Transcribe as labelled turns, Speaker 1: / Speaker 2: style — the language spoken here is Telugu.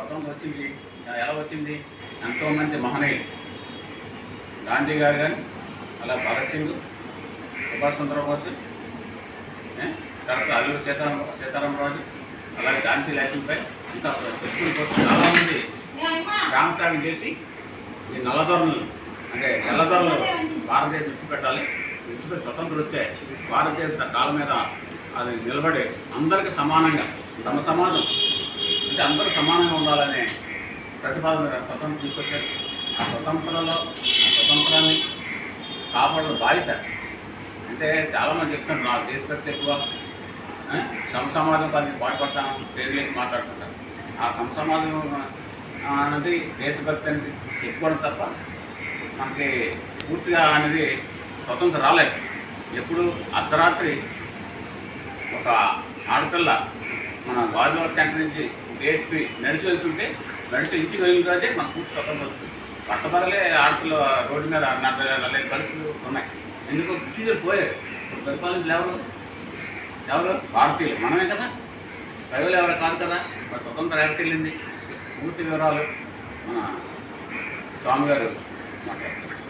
Speaker 1: స్వతంత్రం వచ్చింది. ఎలా వచ్చింది? ఎంతోమంది మహనీయులు, గాంధీ గారు కానీ, అలా భగత్ సింగ్, సుభాష్ చంద్రబోస్, తర్వాత అల్లూరి సీతారామరాజు, అలాగే ఝాన్సీ లక్ష్మీబాయి, ఇంకా చెప్పుకుంటూ చాలామంది గ్రామత్యాగం చేసి ఈ నల్లధరలు అంటే తెల్లధరలు భారతదేశం విడిచిపెట్టాలి, విడిచిపెట్టి స్వతంత్రం వస్తే భారతదేశ కాళ్ళ మీద అది నిలబడి అందరికీ సమానంగా తమ సమాజం అంటే అందరూ సమానంగా ఉండాలనే ప్రతిపాదన స్వతంత్రం తీసుకొచ్చారు. ఆ స్వతంత్రాన్ని కాపాడడం బాధ్యత. అంటే చాలామంది చెప్తున్నారు నాకు దేశభక్తి ఎక్కువ, సమాజం పని పాటుపడతాను, పేరులేసి మాట్లాడుకుంటారు. ఆ సమాజం అనేది దేశభక్తి అనేది చెప్పుకోవడం తప్ప మనకి పూర్తిగా అనేది స్వతంత్రం రాలేదు. ఎప్పుడు అర్ధరాత్రి ఒక ఆడపిల్ల మన గాజువాక సెంటర్ నుంచి డిఎస్పీ నడిచి వెళ్తుంటే నడిచి ఇంటికి వెళ్ళితే మన పూర్తి స్వతంత్రం వస్తుంది. పట్టబదలే ఆడపిల్ల రోడ్డు మీద నల్లని పరిస్థితులు ఉన్నాయి. ఎందుకు బ్రిటిషర్లు పోయారు. పరిపాలించలు ఎవరు భారతీయులు, మనమే కదా, ప్రజలు ఎవరు కాదు కదా. మరి స్వతంత్రం ఎవరికి వెళ్ళింది? పూర్తి వివరాలు మన స్వామి గారు మాట్లాడతారు.